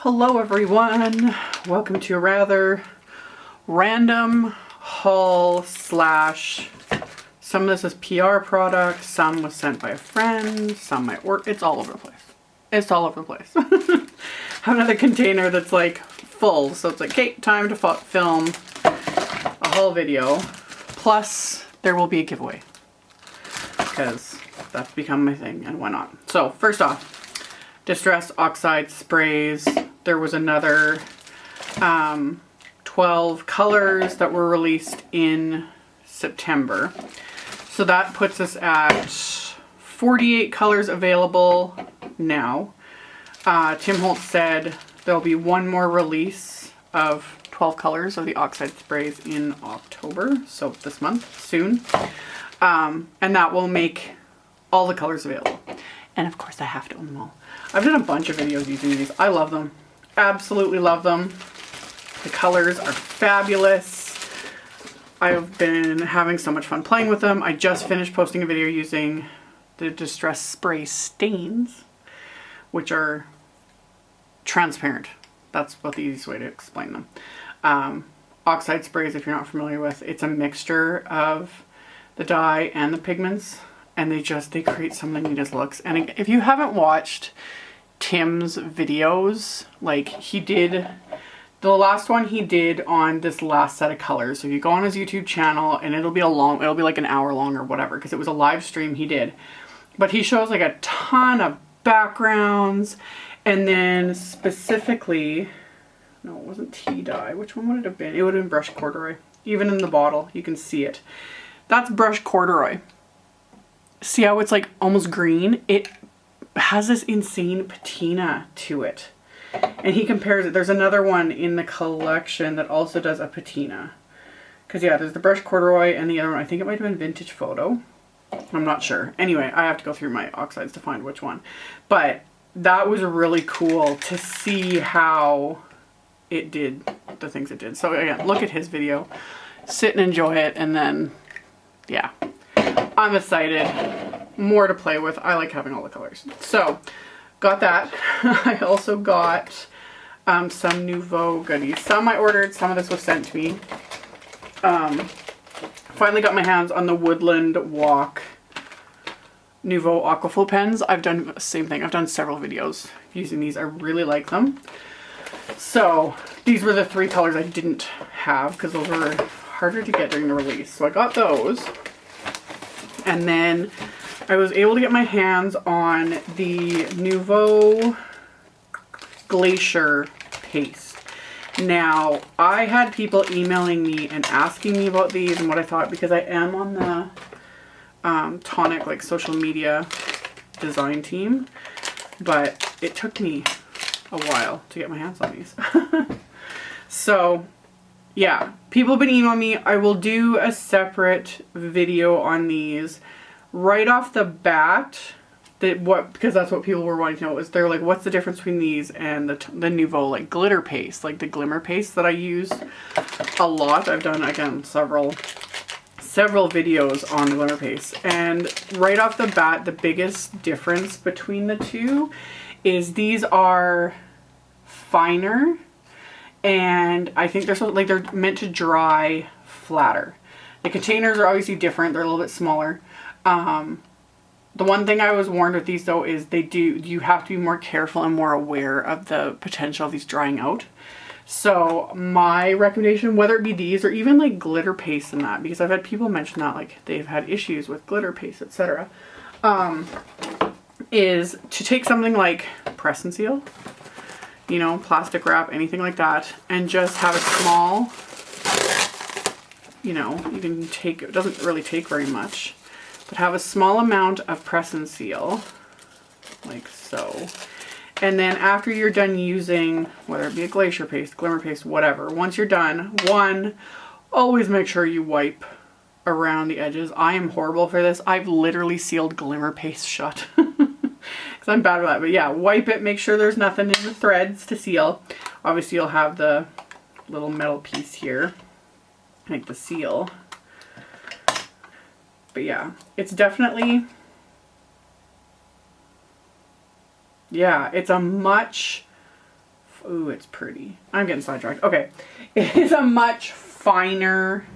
Hello everyone, welcome to a rather random haul slash, some of this is PR products, some was sent by a friend, some I ordered, it's all over the place. It's all over the place. I have another container that's like full, so it's like, okay, time to film a whole video, plus there will be a giveaway, because that's become my thing and why not. So first off, Distress Oxide sprays. There was another 12 colors that were released in September. So that puts us at 48 colors available now. Tim Holtz said there'll be one more release of 12 colors of the Oxide sprays in October, so this month, soon. And that will make all the colors available. And of course I have to own them all. I've done a bunch of videos using these. I love them. Absolutely love them. The colors are fabulous. I've been having so much fun playing with them. I just finished posting a video using the Distress Spray stains, which are transparent. That's what the easiest way to explain them. Oxide sprays, if you're not familiar with, it's a mixture of the dye and the pigments, and they create some of the neatest looks. And if you haven't watched Tim's videos, like he did, the last one he did on this last set of colors. So if you go on his YouTube channel, and it'll be like an hour long or whatever, because it was a live stream he did. But he shows like a ton of backgrounds, and then specifically, no, it wasn't tea dye. Which one would it have been? It would have been brushed corduroy. Even in the bottle, you can see it. That's brushed corduroy. See how it's like almost green? It has this insane patina to it. And he compares it. There's another one in the collection that also does a patina. Because yeah, there's the brushed corduroy and the other one, I think it might have been vintage photo. I'm not sure. Anyway, I have to go through my oxides to find which one. But that was really cool to see how it did the things it did. So again, look at his video, sit and enjoy it, and then yeah. I'm excited. More to play with. I like having all the colors. So, got that. I also got some Nuvo goodies. Some I ordered, some of this was sent to me. Finally got my hands on the Woodland Walk Nuvo Aqua pens. I've done the same thing. I've done several videos using these. I really like them. So, these were the 3 colors I didn't have because those were harder to get during the release. So I got those. And then I was able to get my hands on the Nuvo Glacier paste. Now, I had people emailing me and asking me about these and what I thought, because I am on the Tonic like social media design team, but it took me a while to get my hands on these. So yeah, people have been emailing me. I will do a separate video on these. Right off the bat, because that's what people were wanting to know, is they're like, what's the difference between these and the Nuvo like glitter paste, like the glimmer paste that I use a lot. I've done, again, several videos on glimmer paste, and right off the bat, the biggest difference between the two is these are finer. And I think they're meant to dry flatter. The containers are obviously different. They're a little bit smaller. The one thing I was warned with these though is you have to be more careful and more aware of the potential of these drying out. So my recommendation, whether it be these or even like glitter paste and that, because I've had people mention that like they've had issues with glitter paste, etc., is to take something like press and seal, you know, plastic wrap, anything like that, and just have a small, you know, you can take, it doesn't really take very much, but have a small amount of press and seal, like so. And then after you're done using, whether it be a glacier paste, glimmer paste, whatever, once you're done, always make sure you wipe around the edges. I am horrible for this. I've literally sealed glimmer paste shut. I'm bad with that, but yeah, wipe it, make sure there's nothing in the threads to seal. Obviously you'll have the little metal piece here, like the seal. But yeah, it's definitely, yeah, it's a much Ooh, it's pretty. I'm getting sidetracked. Okay. It is a much finer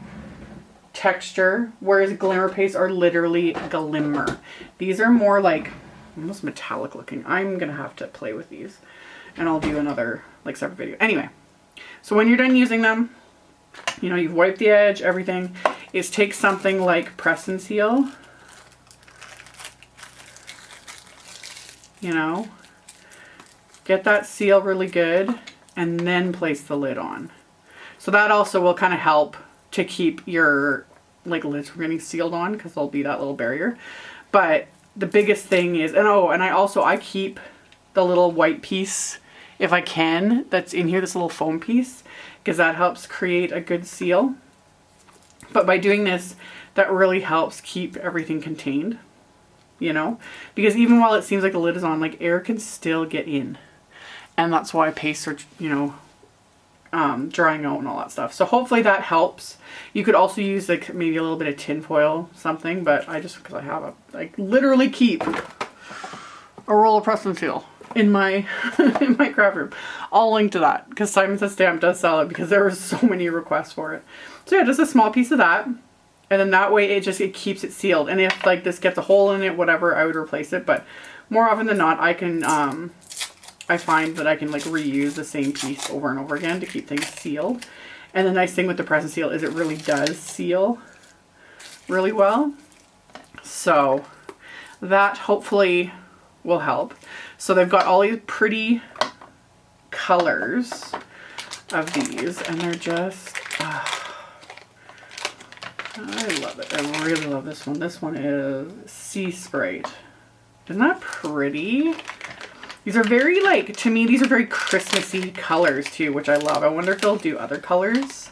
texture, whereas Glimmer Pastes are literally glimmer. These are more like almost metallic looking. I'm gonna have to play with these and I'll do another like separate video. Anyway, so when you're done using them, you know, you've wiped the edge, everything, is take something like Press and Seal, you know, get that seal really good and then place the lid on. So that also will kind of help to keep your like lids from getting sealed on, because there'll be that little barrier. But the biggest thing is, and oh, and I keep the little white piece, if I can, that's in here, this little foam piece, because that helps create a good seal. But by doing this, that really helps keep everything contained, you know, because even while it seems like the lid is on, like air can still get in. And that's why pastes are, you know, drying out and all that stuff. So hopefully that helps. You could also use like maybe a little bit of tin foil, something, but I just, because I have a, like literally keep a roll of Press and Seal in my in my craft room. I'll link to that because Simon Says Stamp does sell it because there were so many requests for it. So yeah, just a small piece of that, and then that way it keeps it sealed. And if like this gets a hole in it, whatever, I would replace it. But more often than not, I can I find that I can like reuse the same piece over and over again to keep things sealed. And the nice thing with the Press and Seal is it really does seal really well. So that hopefully will help. So they've got all these pretty colors of these, and they're just, I love it. I really love this one. This one is Sea Sprite. Isn't that pretty? These are very, like, to me, these are very Christmassy colors too, which I love. I wonder if they'll do other colors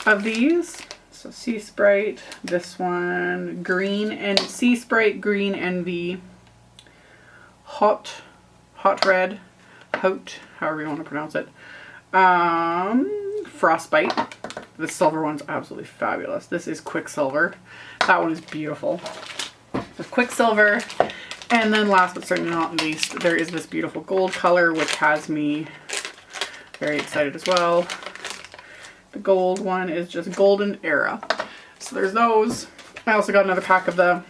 of these. So Sea Sprite, this one, green, and Sea Sprite, green envy, hot red, HAUTE, however you want to pronounce it. Frostbite. The silver one's absolutely fabulous. This is Quicksilver. That one is beautiful. So Quicksilver. And then last but certainly not least, there is this beautiful gold color, which has me very excited as well. The gold one is just Golden Era. So there's those. I also got another pack of the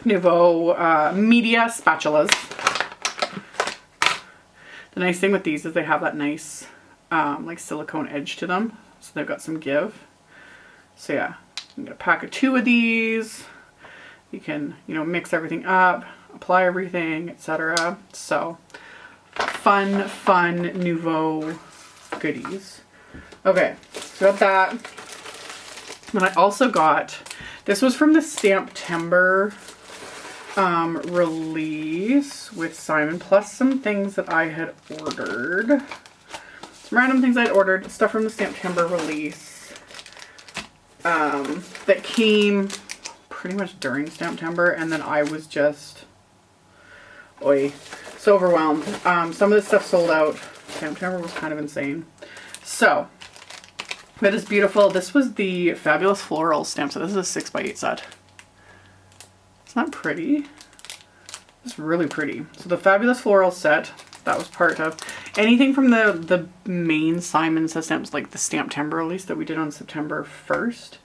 Nuvo Media Spatulas. The nice thing with these is they have that nice like silicone edge to them. So they've got some give. So yeah, I'm gonna pack of 2 of these. You can, you know, mix everything up, apply everything, etc. So fun Nuvo goodies. Okay, so got that. Then I also got, this was from the Stamptember release with Simon, plus some things that I had ordered. Some random things I'd ordered, stuff from the Stamptember release that came pretty much during Stamptember, and then I was just so overwhelmed. Some of this stuff sold out. Stamptember was kind of insane. So that is beautiful. This was the Fabulous Florals stamp set. This is a 6x8 set. It's not pretty. It's really pretty. So the Fabulous Florals set, that was part of anything from the main Simon Says Stamps, like the Stamptember release that we did on September 1st.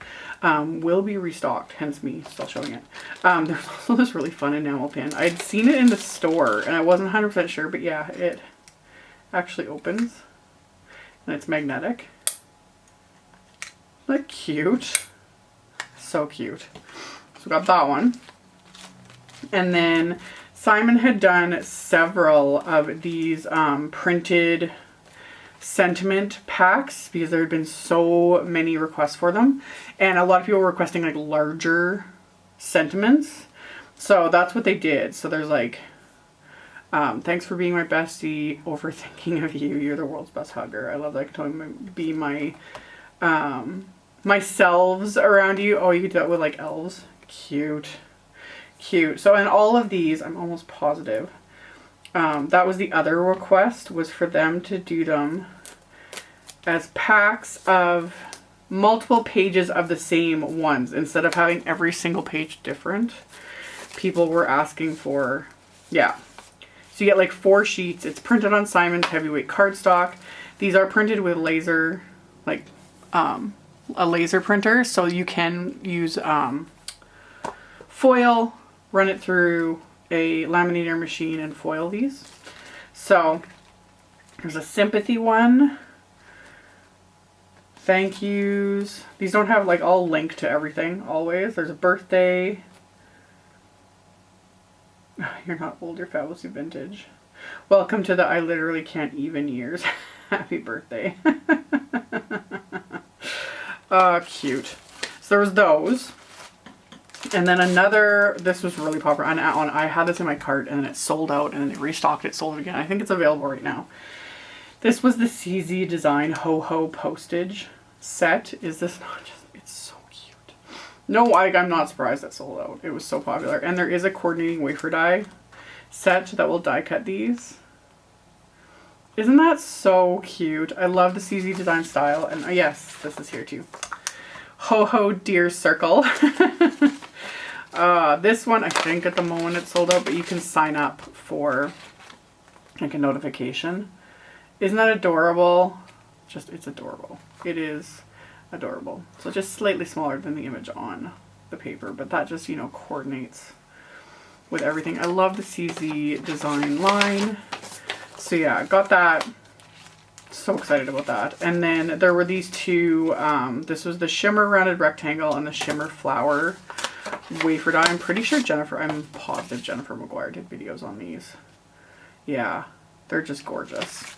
Will be restocked, hence me still showing it. There's also this really fun enamel pin. I'd seen it in the store and I wasn't 100% sure, but yeah, it actually opens and it's magnetic. Isn't that cute? So cute. So we got that one. And then Simon had done several of these printed sentiment packs because there had been so many requests for them, and a lot of people were requesting like larger sentiments, so that's what they did. So there's like thanks for being my bestie, overthinking of you, you're the world's best hugger, I love that, totally be my myselves around you. Oh, you could do that with like elves. Cute. So in all of these, I'm almost positive that was the other request, was for them to do them as packs of multiple pages of the same ones instead of having every single page different. People were asking for, yeah. So So you get like 4 sheets. It's printed on Simon's heavyweight cardstock. These are printed with laser, like a laser printer. So you can use foil, run it through a laminator machine and foil these. So there's a sympathy one. Thank yous. These don't have like all linked to everything always. There's a birthday. You're not old, you're fabulously vintage. Welcome to the I literally can't even years. Happy birthday. Cute. So there was those. And then another, this was really popular. I had this in my cart and then it sold out and then they restocked it, sold it again. I think it's available right now. This was the CZ Design Ho Ho Postage set. Is this not just, it's so cute. No, I'm not surprised that sold out. It was so popular. And there is a coordinating wafer die set that will die cut these. Isn't that so cute? I love the CZ Design style. And yes, this is here too. Ho Ho Deer Circle. This one, I think at the moment it's sold out, but you can sign up for like a notification. Isn't that adorable? Just, it's adorable. It is adorable. So just slightly smaller than the image on the paper, but that just, you know, coordinates with everything. I love the CZ Design line. So yeah, I got that. So excited about that. And then there were these two, this was the Shimmer Rounded Rectangle and the Shimmer Flower wafer die. I'm pretty sure I'm positive Jennifer McGuire did videos on these. Yeah, they're just gorgeous.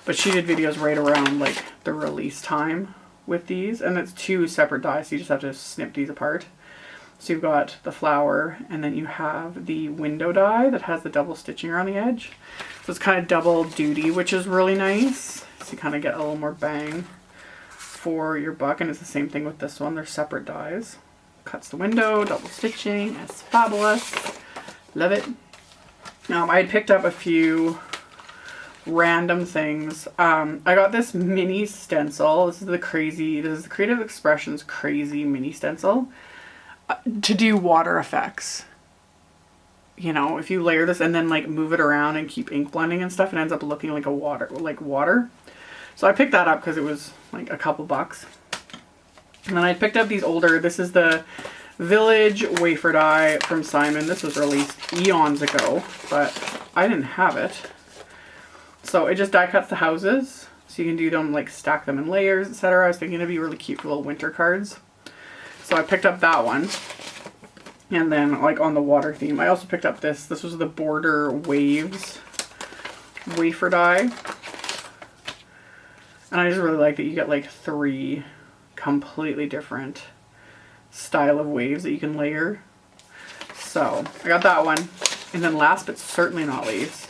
But she did videos right around like the release time with these, and it's 2 separate dies, so you just have to snip these apart. So you've got the flower, and then you have the window die that has the double stitching around the edge. So it's kind of double duty, which is really nice. So you kind of get a little more bang for your buck, and it's the same thing with this one. They're separate dies. Cuts the window, double stitching, it's fabulous. Love it. I had picked up a few random things. I got this mini stencil. This is the Creative Expressions crazy mini stencil to do water effects. You know, if you layer this and then like move it around and keep ink blending and stuff, it ends up looking like water. So I picked that up because it was like a couple bucks. And then I picked up these older. This is the Village wafer die from Simon. This was released eons ago, but I didn't have it. So it just die cuts the houses, so you can do them, like stack them in layers, etc. I was thinking it'd be really cute for little winter cards. So I picked up that one. And then like on the water theme, I also picked up this. This was the Border Waves wafer die. And I just really like that you get like 3 completely different style of waves that you can layer. So I got that one. And then last but certainly not least,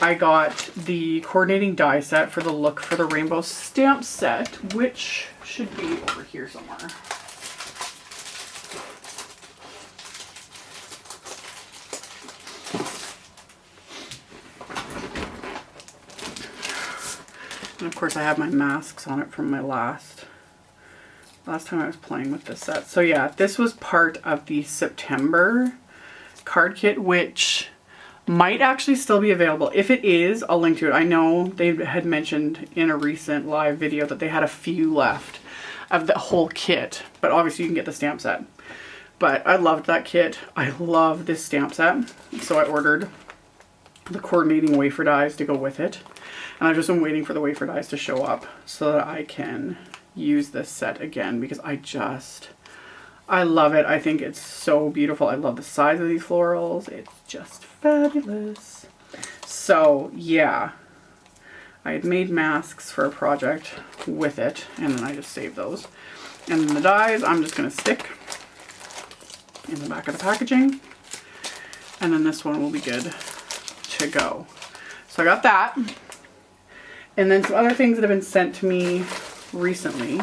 I got the coordinating die set for the Look for the Rainbow stamp set, which should be over here somewhere. And of course I have my masks on it from my last time I was playing with this set. So yeah, this was part of the September card kit, which might actually still be available. If it is, I'll link to it. I know they had mentioned in a recent live video that they had a few left of the whole kit, but obviously you can get the stamp set. But I loved that kit. I love this stamp set. So I ordered the coordinating wafer dies to go with it. And I've just been waiting for the wafer dies to show up so that I can use this set again, because I love it. I think it's so beautiful. I love the size of these florals. It's just fabulous. So yeah, I had made masks for a project with it, and then I just saved those. And then the dies, I'm just gonna stick in the back of the packaging. And then this one will be good to go. So I got that. And then some other things that have been sent to me recently.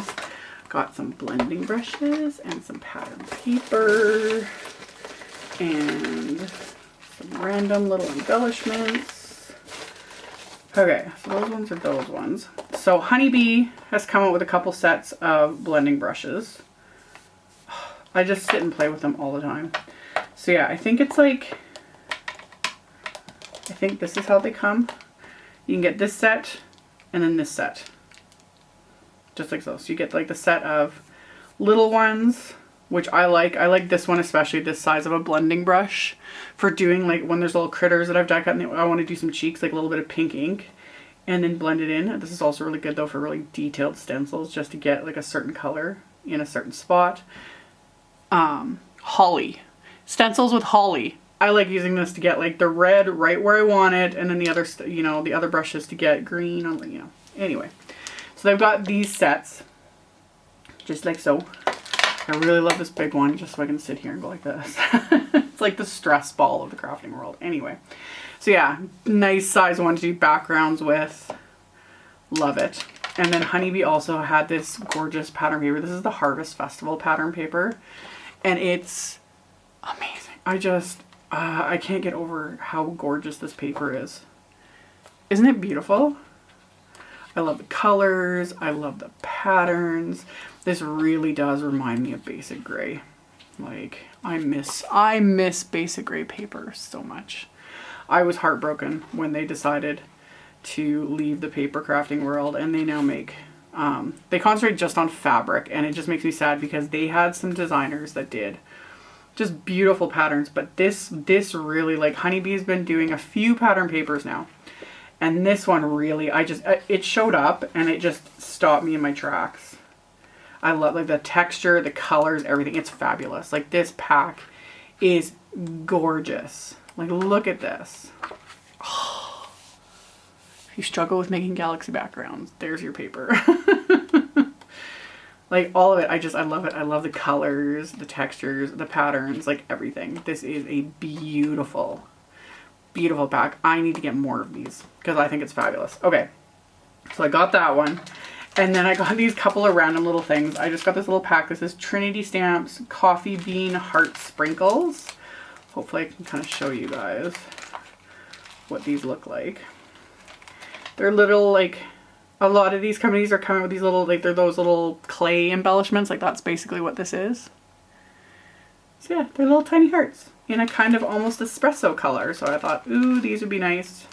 Got some blending brushes and some pattern paper and some random little embellishments. Okay, so those ones are those ones. So Honeybee has come out with a couple sets of blending brushes. I just sit and play with them all the time. So yeah, I think it's like I think this is how they come. You can get this set and then this set. Just like so. So you get like the set of little ones, which I like. I like this one, especially this size of a blending brush for doing like when there's little critters that I've die cut and I want to do some cheeks, like a little bit of pink ink and then blend it in. This is also really good though for really detailed stencils, just to get like a certain color in a certain spot. Holly. Stencils with holly. I like using this to get like the red right where I want it, and then the other, you know, the other brushes to get green on, you know. Anyway, so they've got these sets, just like so. I really love this big one, just so I can sit here and go like this. It's like the stress ball of the crafting world. Anyway, so yeah, nice size one to do backgrounds with. Love it. And then Honeybee also had this gorgeous pattern paper. This is the Harvest Festival pattern paper, and it's amazing. I can't get over how gorgeous this paper is. Isn't it beautiful? I love the colors. I love the patterns. This really does remind me of basic gray. Like, I miss basic gray paper so much. I was heartbroken when they decided to leave the paper crafting world, and they now make, they concentrate just on fabric, and it just makes me sad because they had some designers that did just beautiful patterns, but this really, like, Honeybee's been doing a few pattern papers now, and this one really, it showed up and it just stopped me in my tracks. I love like the texture, the colors, everything. It's fabulous. Like, this pack is gorgeous. Like, look at this. Oh. If you struggle with making galaxy backgrounds, there's your paper. Like, all of it, I love it. I love the colors, the textures, the patterns, like everything. This is a beautiful, beautiful pack. I need to get more of these because I think it's fabulous. Okay, so I got that one. And then I got these couple of random little things. I just got this little pack. This is Trinity Stamps Coffee Bean Heart Sprinkles. Hopefully I can kind of show you guys what these look like. They're little, like, a lot of these companies are coming with these little, like, they're those little clay embellishments. Like, that's basically what this is. So yeah, they're little tiny hearts in a kind of almost espresso color. So I thought, ooh, these would be nice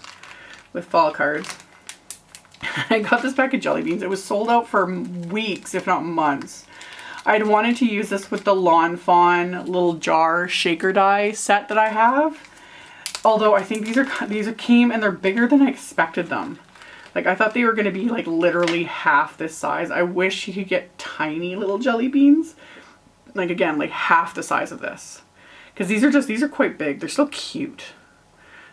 with fall cards. I got this pack of jelly beans. It was sold out for weeks, if not months. I'd wanted to use this with the Lawn Fawn little jar shaker die set that I have. Although I think these came and they're bigger than I expected them. Like, I thought they were going to be like literally half this size. I wish you could get tiny little jelly beans. Like, again, like half the size of this. Because these are quite big. They're still cute.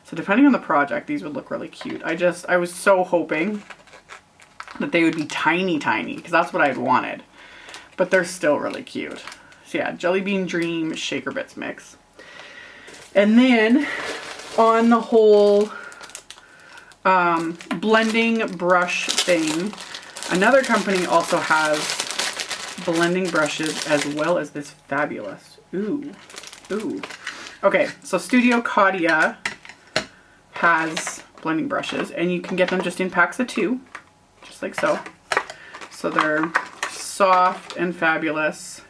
So depending on the project, these would look really cute. I was so hoping that they would be tiny, tiny. Because that's what I'd wanted. But they're still really cute. So yeah, Jelly Bean Dream Shaker Bits mix. And then on the whole blending brush thing, another company also has blending brushes as well as this fabulous, ooh. Okay, so Studio Caudia has blending brushes, and you can get them just in packs of 2, just like so. So they're soft and fabulous.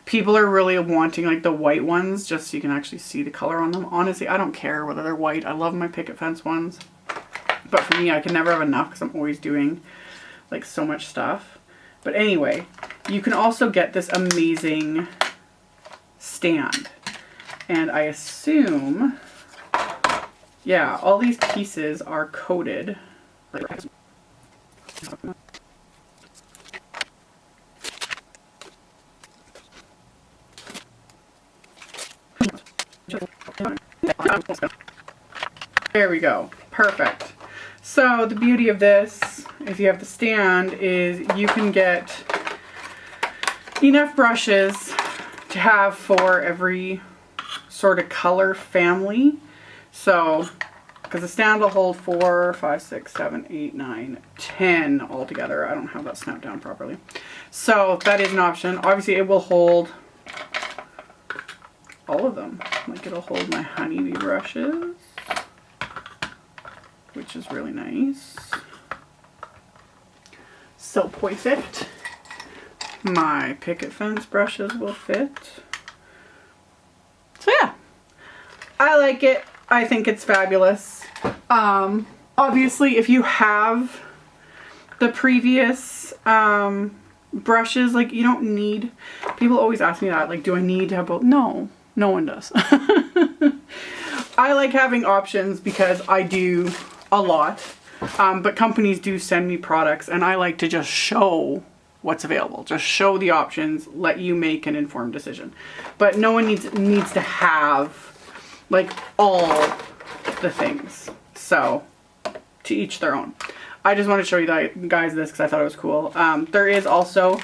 People are really wanting like the white ones just so you can actually see the color on them. Honestly, I don't care whether they're white. I love my picket fence ones. But for me, I can never have enough because I'm always doing like so much stuff. But anyway, you can also get this amazing stand. And I assume, yeah, all these pieces are coated. There we go. Perfect. So the beauty of this, if you have the stand, is you can get enough brushes to have for every sort of color family. So, because the stand will hold 4, 5, 6, 7, 8, 9, 10 altogether. I don't have that snapped down properly. So that is an option. Obviously it will hold all of them. Like, it'll hold my Honeybee brushes, which is really nice. Soap will fit. My picket fence brushes will fit. So yeah, I like it. I think it's fabulous. Obviously, if you have the previous brushes, like you don't need, people always ask me that, like, do I need to have both? No, no one does. I like having options because I do a lot, but companies do send me products and I like to just show what's available, just show the options, let you make an informed decision. But no one needs to have like all the things. So to each their own. I just want to show you guys this because I thought it was cool. There is also,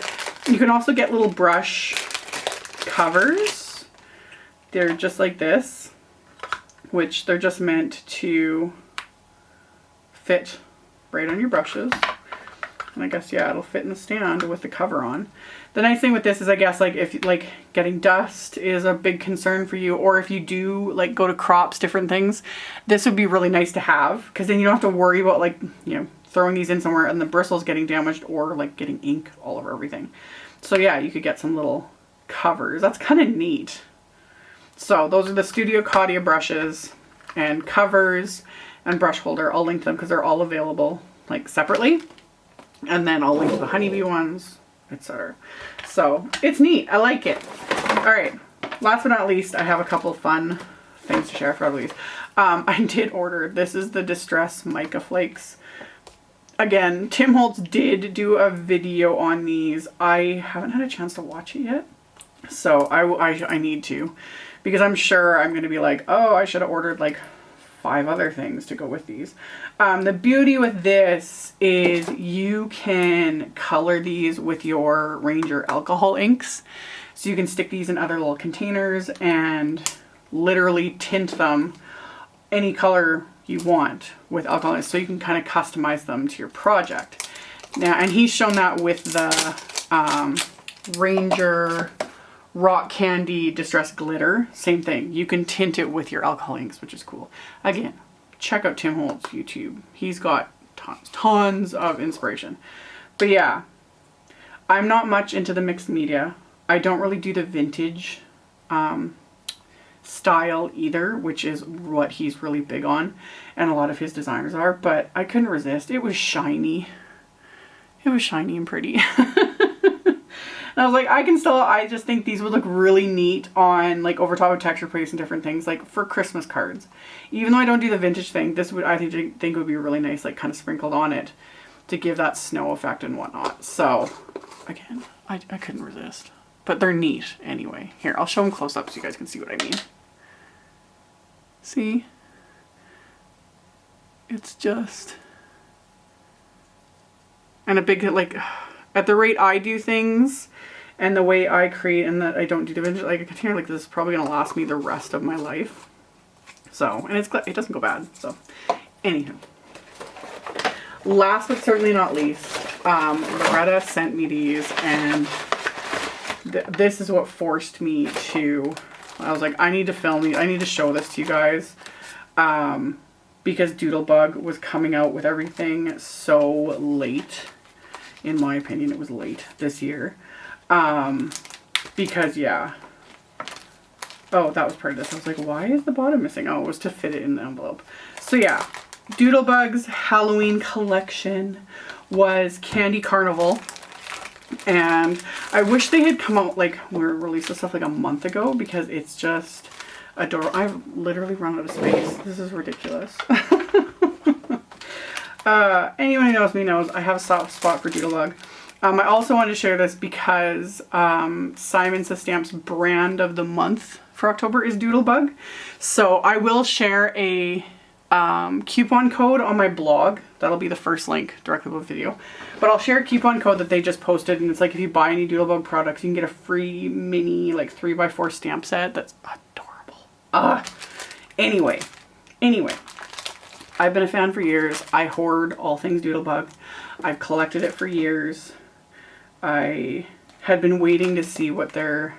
you can also get little brush covers. They're just like this, which they're just meant to fit right on your brushes. And I guess, yeah, it'll fit in the stand with the cover on. The nice thing with this is, I guess, like if like getting dust is a big concern for you, or if you do like go to crops, different things, this would be really nice to have, because then you don't have to worry about like, you know, throwing these in somewhere and the bristles getting damaged or like getting ink all over everything. So yeah, you could get some little covers. That's kind of neat. So those are the Studio Caudia brushes and covers and brush holder. I'll link them because they're all available like separately. And then I'll link to the honeybee ones, etc. So it's neat. I like it. All right. Last but not least, I have a couple fun things to share for these. I did order. This is the Distress Mica Flakes. Again, Tim Holtz did do a video on these. I haven't had a chance to watch it yet. So I need to, because I'm sure I'm going to be like, oh, I should have ordered like 5 other things to go with these. The beauty with this is you can color these with your Ranger alcohol inks. So you can stick these in other little containers and literally tint them any color you want with alcohol inks, so you can kind of customize them to your project. Now, and he's shown that with the Ranger Rock Candy Distress Glitter. Same thing. You can tint it with your alcohol inks, which is cool. Again, check out Tim Holtz' YouTube. He's got tons of inspiration. But yeah, I'm not much into the mixed media. I don't really do the vintage style either, which is what he's really big on, and a lot of his designers are, but I couldn't resist. It was shiny. It was shiny and pretty. And I was like, I just think these would look really neat on like over top of texture plates and different things, like for Christmas cards. Even though I don't do the vintage thing, this would, I think would be really nice, like kind of sprinkled on it to give that snow effect and whatnot. So again, I couldn't resist, but they're neat anyway. Here, I'll show them close up so you guys can see what I mean. See? It's just, and a big, like, at the rate I do things and the way I create, and that I don't do the vintage, like a container like this is probably going to last me the rest of my life. So, and it doesn't go bad. So, anywho. Last but certainly not least, Loretta sent me these, and this is what forced me to, I was like, I need to film these, I need to show this to you guys, because Doodlebug was coming out with everything so late. In my opinion, it was late this year. Because, yeah. Oh, that was part of this. I was like, why is the bottom missing? Oh, it was to fit it in the envelope. So, yeah. Doodlebug's Halloween collection was Candy Carnival. And I wish they had come out, like, we released this stuff like a month ago, because it's just adorable. I've literally run out of space. This is ridiculous. Anyone who knows me knows I have a soft spot for Doodlebug. I also wanted to share this because Simon Says Stamp's brand of the month for October is Doodlebug. So I will share a coupon code on my blog. That'll be the first link directly below the video. But I'll share a coupon code that they just posted, and it's like if you buy any Doodlebug products, you can get a free mini like 3x4 stamp set that's adorable. Anyway. I've been a fan for years. I hoard all things Doodlebug. I've collected it for years. I had been waiting to see what their,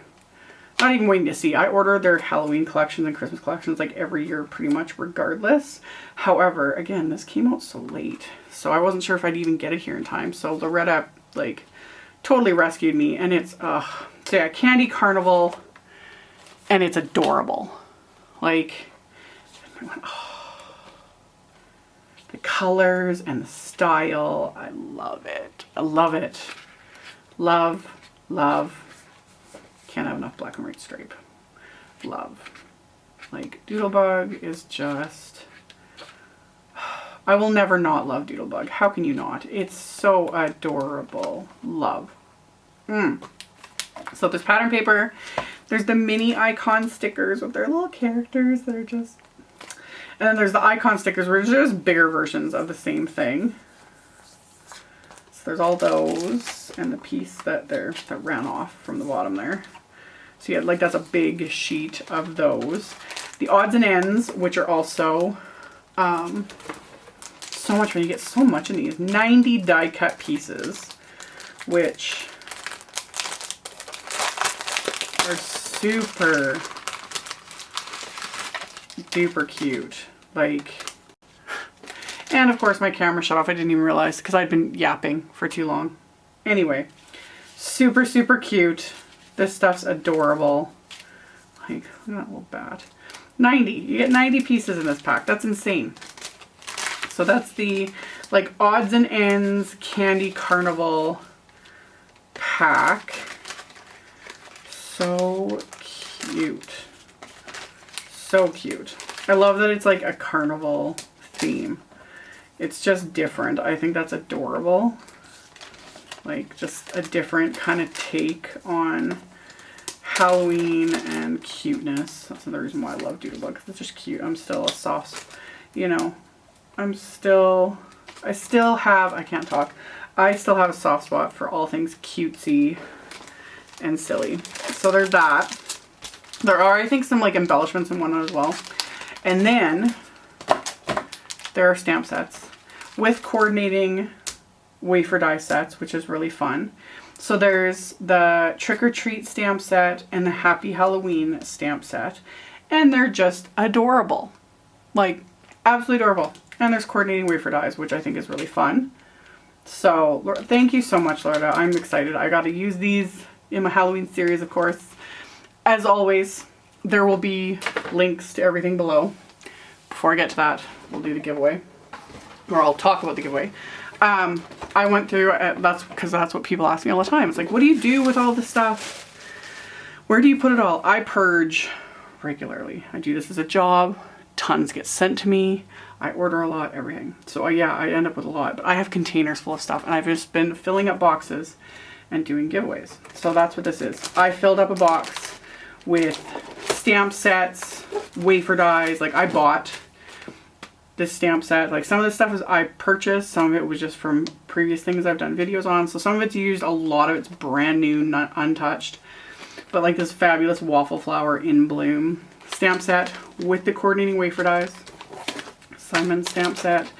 not even waiting to see, I order their Halloween collections and Christmas collections like every year pretty much regardless. However, again, this came out so late, so I wasn't sure if I'd even get it here in time. So Loretta like totally rescued me, and it's, so yeah, Candy Carnival, and it's adorable. Like, The colors and the style, I love it. I love it. Love, love. Can't have enough black and white stripe. Love. Like, Doodlebug is just... I will never not love Doodlebug. How can you not? It's so adorable. Love. So there's pattern paper. There's the mini icon stickers with their little characters that are just... And then there's the icon stickers, which are just bigger versions of the same thing. So there's all those, and the piece that ran off from the bottom there. So yeah, like that's a big sheet of those. The odds and ends, which are also so much fun. You get so much in these. 90 die cut pieces, which are super duper cute. Like, and of course my camera shut off. I didn't even realize because I'd been yapping for too long. Anyway, super, super cute. This stuff's adorable. Like, look at that little bat. 90. You get 90 pieces in this pack. That's insane. So that's the, like, odds and ends candy carnival pack. So cute. So cute. I love that it's like a carnival theme. It's just different. I think that's adorable. Like, just a different kind of take on Halloween and cuteness. That's another reason why I love Doodlebug, because it's just cute. I'm still a soft, you know, I still have a soft spot for all things cutesy and silly. So there's that. There are, I think, some like embellishments in one as well. And then there are stamp sets with coordinating wafer die sets, which is really fun. So there's the Trick or Treat stamp set and the Happy Halloween stamp set. And they're just adorable. Like, absolutely adorable. And there's coordinating wafer dies, which I think is really fun. So thank you so much, Loretta. I'm excited. I got to use these in my Halloween series, of course. As always, there will be links to everything below. Before I get to that, we'll do the giveaway. Or I'll talk about the giveaway. I went through, that's because that's what people ask me all the time. It's like, what do you do with all this stuff? Where do you put it all? I purge regularly. I do this as a job. Tons get sent to me. I order a lot, everything. So yeah, I end up with a lot. But I have containers full of stuff, and I've just been filling up boxes and doing giveaways. So that's what this is. I filled up a box with stamp sets, wafer dies. Like, I bought this stamp set. Like, some of this stuff is I purchased, some of it was just from previous things I've done videos on. So some of it's used, a lot of it's brand new, not untouched. But like this fabulous waffle flower in bloom stamp set with the coordinating wafer dies. Simon stamp set.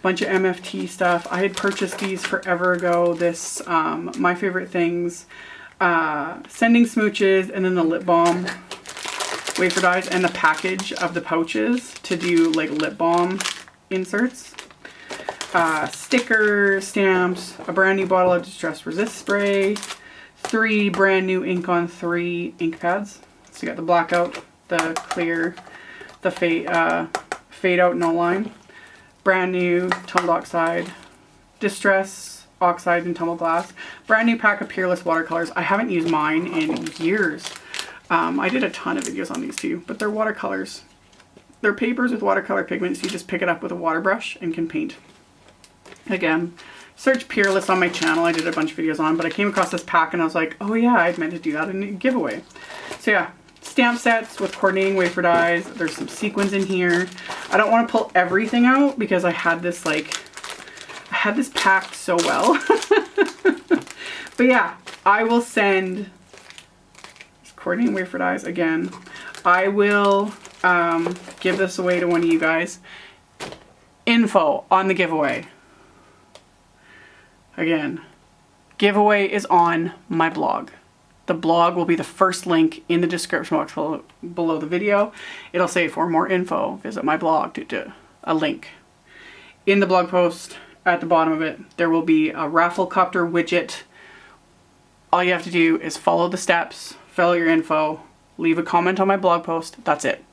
Bunch of MFT stuff. I had purchased these forever ago. This My Favorite Things, Sending Smooches, and then the lip balm wafer dies, and the package of the pouches to do like lip balm inserts. Stickers, stamps, a brand new bottle of Distress Resist spray, 3 brand new ink on 3 ink pads. So you got the blackout, the clear, the fade out no line, brand new tumbled oxide, Distress Oxide and tumbled glass, brand new pack of Peerless watercolors. I haven't used mine in years. I did a ton of videos on these too, but they're watercolors. They're papers with watercolor pigments. You just pick it up with a water brush and can paint. Again, search Peerless on my channel. I did a bunch of videos on, but I came across this pack and I was like, oh yeah, I meant to do that in a giveaway. So yeah, stamp sets with coordinating wafer dies. There's some sequins in here. I don't want to pull everything out because I had this packed so well. But yeah, I will send coordinating wafer dies again. I will give this away to one of you guys. Info on the giveaway. Again, giveaway is on my blog. The blog will be the first link in the description box below the video. It'll say for more info, visit my blog to a link. In the blog post at the bottom of it, there will be a Rafflecopter widget. All you have to do is follow the steps, fill out your info, leave a comment on my blog post. That's it.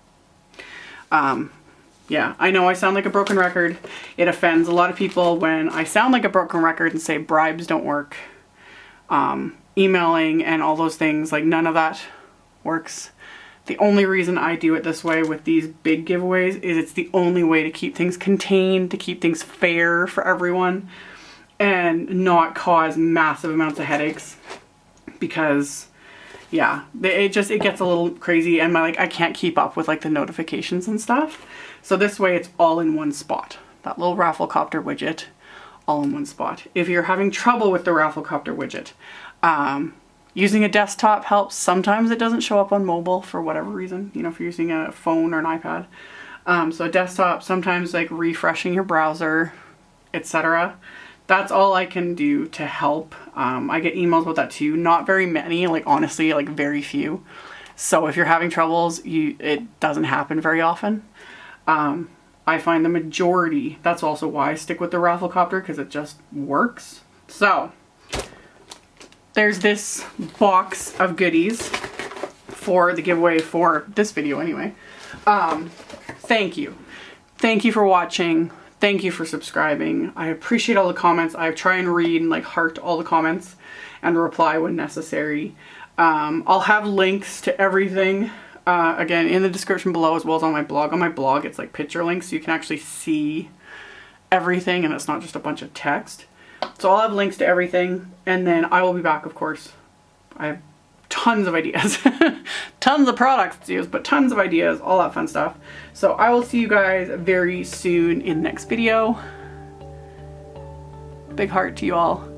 Yeah, I know I sound like a broken record. It offends a lot of people when I sound like a broken record and say bribes don't work. Emailing and all those things, like none of that works. The only reason I do it this way with these big giveaways is it's the only way to keep things contained, to keep things fair for everyone, and not cause massive amounts of headaches. Because yeah, it gets a little crazy, and I can't keep up with like the notifications and stuff. So this way it's all in one spot. That little Rafflecopter widget, all in one spot. If you're having trouble with the Rafflecopter widget, using a desktop helps. Sometimes it doesn't show up on mobile for whatever reason, you know, if you're using a phone or an iPad. So a desktop, sometimes like refreshing your browser, etc. That's all I can do to help. I get emails about that too. Not very many, like honestly, like very few. So if you're having troubles, it doesn't happen very often. I find the majority, that's also why I stick with the Rafflecopter, because it just works. So there's this box of goodies for the giveaway for this video anyway. Thank you. Thank you for watching. Thank you for subscribing. I appreciate all the comments. I try and read and like heart all the comments and reply when necessary. I'll have links to everything again in the description below, as well as on my blog. On my blog it's like picture links, so you can actually see everything and it's not just a bunch of text. So I'll have links to everything, and then I will be back, of course. I have tons of ideas. Tons of products to use, but tons of ideas, all that fun stuff. So I will see you guys very soon in the next video. Big heart to you all.